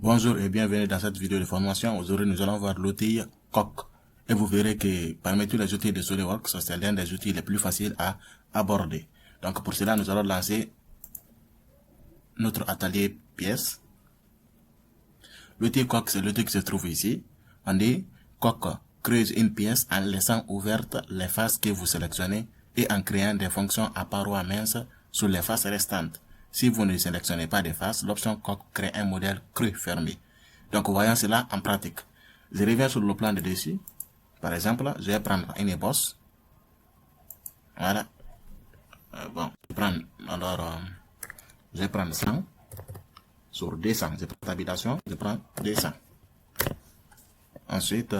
Bonjour et bienvenue dans cette vidéo de formation. Aujourd'hui, nous allons voir l'outil Coq. Et vous verrez que parmi tous les outils de SolidWorks, c'est l'un des outils les plus faciles à aborder. Donc pour cela, nous allons lancer notre atelier pièces. L'outil Coq, c'est l'outil qui se trouve ici. On dit Coq creuse une pièce en laissant ouvertes les faces que vous sélectionnez et en créant des fonctions à parois minces sur les faces restantes. Si vous ne sélectionnez pas des faces, l'option Coq crée un modèle cru fermé. Donc, voyons cela en pratique. Je reviens sur le plan de dessus. Par exemple, je vais prendre une ébauche. Voilà. Je vais prendre 100 sur 200. Je prends l'habitation, je prends 200. Ensuite,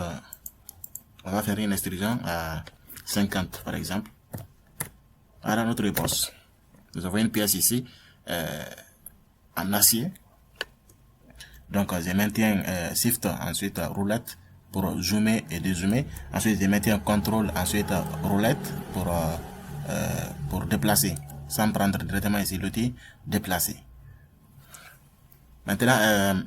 on va faire une extrusion à 50 par exemple. Voilà notre ébauche. Nous avons une pièce ici en acier. Donc je maintiens Shift, ensuite roulette pour zoomer et dézoomer. Ensuite je maintiens CTRL, ensuite roulette pour déplacer. Sans prendre directement ici l'outil déplacer. Maintenant,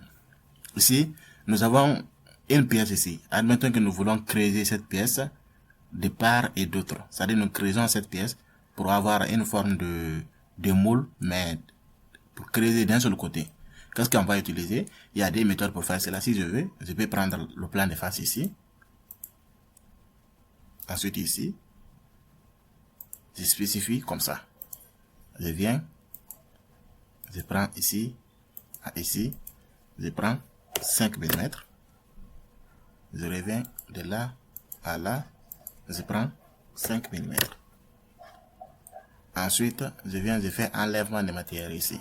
ici, nous avons une pièce ici. Admettons que nous voulons créer cette pièce de part et d'autre. C'est-à-dire nous créons cette pièce pour avoir une forme de moule, mais pour créer d'un seul côté. Qu'est-ce qu'on va utiliser? Il y a des méthodes pour faire cela. Si je veux, je peux prendre le plan de face ici. Ensuite ici. Je spécifie comme ça. Je viens. Je prends ici. À ici. Je prends 5 mm. Je reviens de là à là. Je prends 5 mm. Ensuite, je fais enlèvement de matière ici.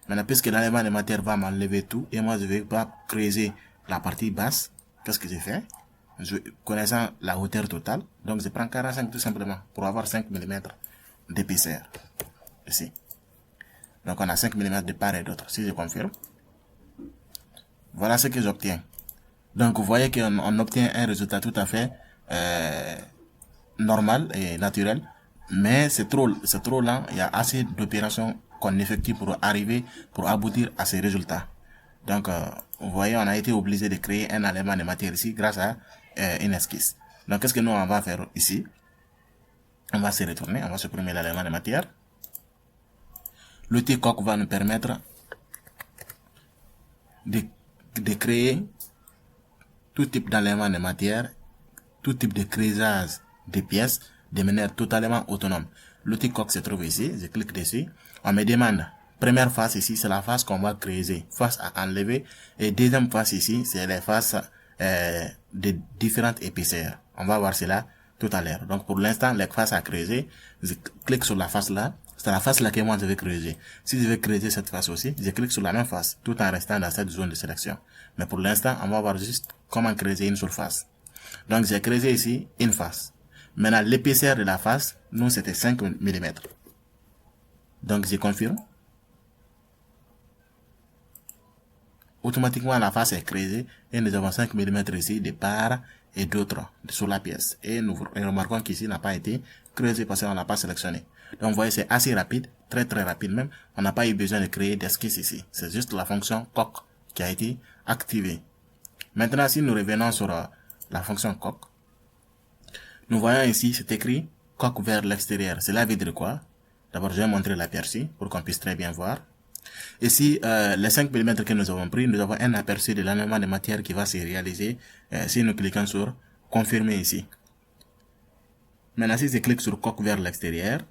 Maintenant, puisque l'enlèvement de matière va m'enlever tout, et moi je ne vais pas creuser la partie basse, qu'est-ce que je fais? Connaissant la hauteur totale, donc je prends 45 tout simplement, pour avoir 5 mm d'épaisseur. Ici. Donc on a 5 mm de part et d'autre. Si je confirme, voilà ce que j'obtiens. Donc vous voyez qu'on obtient un résultat tout à fait normal et naturel, mais c'est trop lent. Il y a assez d'opérations qu'on effectue pour aboutir à ces résultats. Donc, vous voyez, on a été obligé de créer un élément de matière ici grâce à une esquisse. Donc, qu'est-ce que nous on va faire ici? On va se retourner, on va supprimer l'élément de matière. L'outil Coq va nous permettre de créer tout type d'éléments de matière, tout type de creusage de pièces de manière totalement autonome. L'outil Coq se trouve ici, je clique dessus, on me demande, première face ici, c'est la face qu'on va creuser, face à enlever, et deuxième face ici, c'est les faces de différentes épaisseurs. On va voir cela tout à l'heure. Donc pour l'instant, les faces à creuser, je clique sur la face là, c'est la face là que moi je vais creuser. Si je veux creuser cette face aussi, je clique sur la même face, tout en restant dans cette zone de sélection. Mais pour l'instant, on va voir juste comment creuser une seule face. Donc j'ai creusé ici une face. Maintenant, l'épaisseur de la face, nous c'était 5 mm. Donc je confirme. Automatiquement la face est creusée et nous avons 5 mm ici de part et d'autre sur la pièce. Et nous remarquons qu'ici n'a pas été creusé parce qu'on n'a pas sélectionné. Donc vous voyez, c'est assez rapide, très rapide même. On n'a pas eu besoin de créer d'esquisse ici. C'est juste la fonction Coq qui a été activée. Maintenant, si nous revenons sur la fonction Coq, nous voyons ici, c'est écrit Coq vers l'extérieur. Cela veut dire quoi? D'abord, je vais montrer l'aperçu pour qu'on puisse très bien voir. Ici, les 5 mm que nous avons pris, nous avons un aperçu de l'enlèvement de matière qui va se réaliser si nous cliquons sur confirmer ici. Maintenant, si je clique sur Coq vers l'extérieur,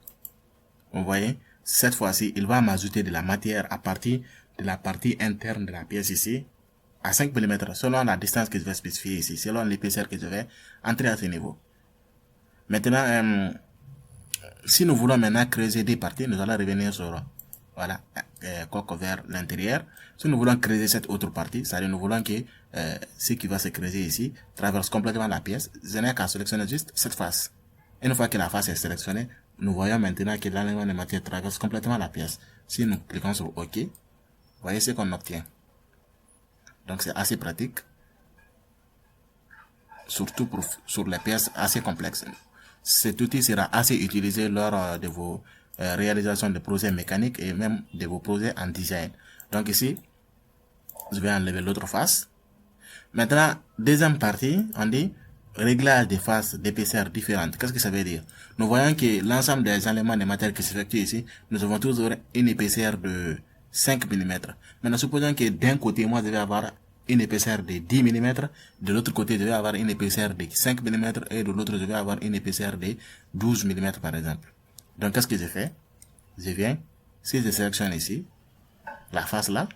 vous voyez, cette fois-ci, il va m'ajouter de la matière à partir de la partie interne de la pièce ici, à 5 mm, selon la distance que je vais spécifier ici, selon l'épaisseur que je vais entrer à ce niveau. Maintenant, si nous voulons maintenant creuser des parties, nous allons revenir sur voilà, Coq vers l'intérieur. Si nous voulons creuser cette autre partie, c'est-à-dire nous voulons que ce qui va se creuser ici traverse complètement la pièce, je n'ai qu'à sélectionner juste cette face. Une fois que la face est sélectionnée, nous voyons maintenant que l'enlèvement de matière traverse complètement la pièce. Si nous cliquons sur OK, vous voyez ce qu'on obtient. Donc c'est assez pratique, surtout sur les pièces assez complexes. Cet outil sera assez utilisé lors de vos réalisations de projets mécaniques et même de vos projets en design. Donc ici, Je vais enlever l'autre face. Maintenant, deuxième partie, on dit réglage des faces d'épaisseur différentes. Qu'est-ce que ça veut dire? Nous voyons que l'ensemble des éléments de matière qui s'effectuent ici, nous avons toujours une épaisseur de 5 mm. Maintenant, supposons que d'un côté, moi, je vais avoir une épaisseur de 10 mm, de l'autre côté, je vais avoir une épaisseur de 5 mm, et de l'autre, je vais avoir une épaisseur de 12 mm, par exemple. Donc, qu'est-ce que je fais? Je viens, si je sélectionne ici, la face là,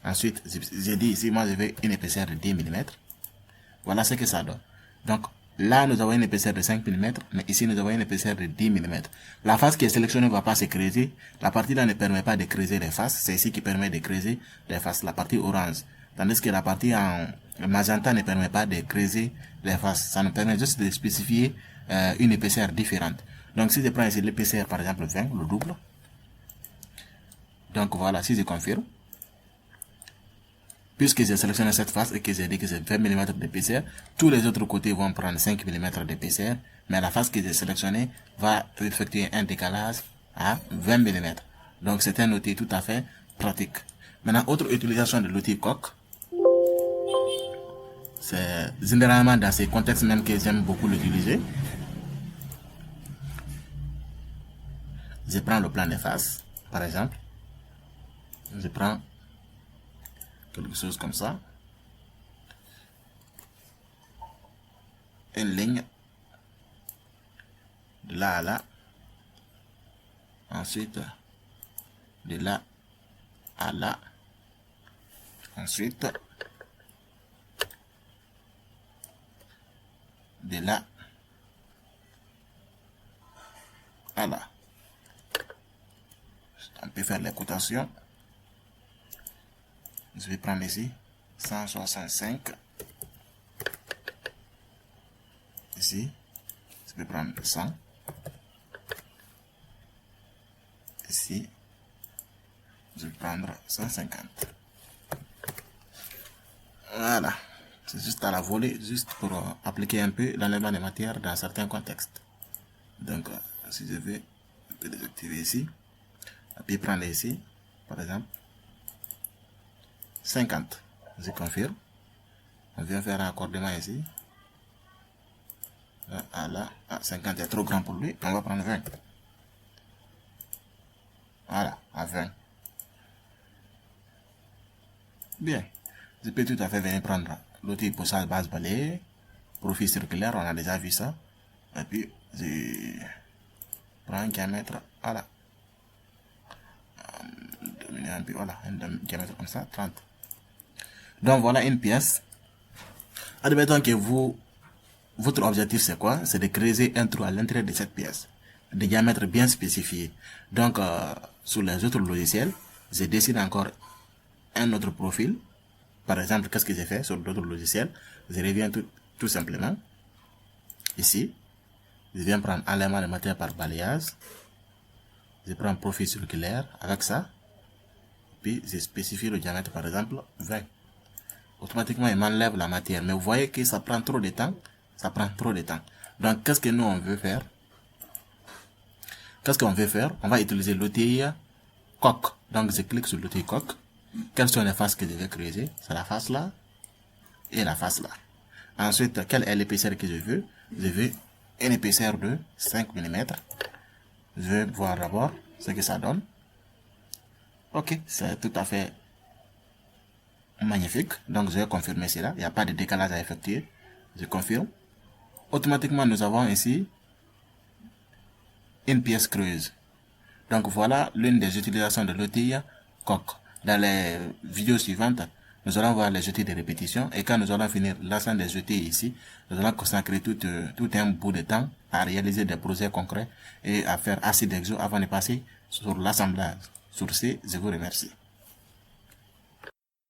ensuite, j'ai dit ici, moi, je veux une épaisseur de 10 mm. Voilà ce que ça donne. Donc, là, nous avons une épaisseur de 5 mm, mais ici, nous avons une épaisseur de 10 mm. La face qui est sélectionnée ne va pas se creuser. La partie là ne permet pas de creuser les faces. C'est ici qui permet de creuser les faces, la partie orange. Tandis que la partie en magenta ne permet pas de creuser les faces. Ça nous permet juste de spécifier une épaisseur différente. Donc, si je prends ici l'épaisseur, par exemple, 20, le double. Donc, voilà, si je confirme. Puisque j'ai sélectionné cette face et que j'ai dit que c'est 20 mm d'épaisseur, tous les autres côtés vont prendre 5 mm d'épaisseur, mais la face que j'ai sélectionnée va effectuer un décalage à 20 mm. Donc c'est un outil tout à fait pratique. Maintenant, autre utilisation de l'outil coq. C'est généralement dans ces contextes même que j'aime beaucoup l'utiliser. Je prends le plan de face, par exemple. Je prends quelque chose comme ça, une ligne de là à là, ensuite de là à là, ensuite de là à là. On peut faire les cotations. Je vais prendre ici 165. Ici, je vais prendre 100. Ici, je vais prendre 150. Voilà. C'est juste à la volée, juste pour appliquer un peu l'enlèvement des matières dans certains contextes. Donc, si je vais un peu désactiver ici, et puis prendre ici, par exemple, 50. Je confirme. On vient faire un accordement ici. Là, 50 est trop grand pour lui. On va prendre 20. Voilà, à 20. Bien. Je peux tout à fait venir prendre l'outil pour sa base balai, profil circulaire, on a déjà vu ça. Et puis, je prends un diamètre, voilà. Dominer un peu, voilà, un diamètre comme ça, 30. Donc voilà une pièce. Admettons que votre objectif c'est quoi? C'est de creuser un trou à l'intérieur de cette pièce, de diamètre bien spécifié. Donc sur les autres logiciels, je décide encore un autre profil. Par exemple, qu'est-ce que j'ai fait sur d'autres logiciels? Je reviens tout simplement ici. Je viens prendre enlèvement de matière par balayage. Je prends profil circulaire avec ça. Puis je spécifie le diamètre par exemple 20. Automatiquement il m'enlève la matière, mais vous voyez que ça prend trop de temps. Ça prend trop de temps. Donc qu'est-ce que nous on veut faire? Qu'est-ce qu'on veut faire? On va utiliser l'outil coq. Donc je clique sur l'outil coq. Quelles sont les faces que je vais creuser? C'est la face là et la face là. Ensuite, quelle est l'épaisseur que je veux? Je veux une épaisseur de 5 mm. Je vais voir d'abord ce que ça donne. Ok, c'est tout à fait magnifique. Donc je vais confirmer cela. Il n'y a pas de décalage à effectuer. Je confirme. Automatiquement, nous avons ici une pièce creuse. Donc voilà l'une des utilisations de l'outil coq. Dans les vidéos suivantes, nous allons voir les outils de répétition. Et quand nous allons finir l'ensemble des outils ici, nous allons consacrer tout un bout de temps à réaliser des projets concrets et à faire assez d'exos avant de passer sur l'assemblage. Sur ce, je vous remercie.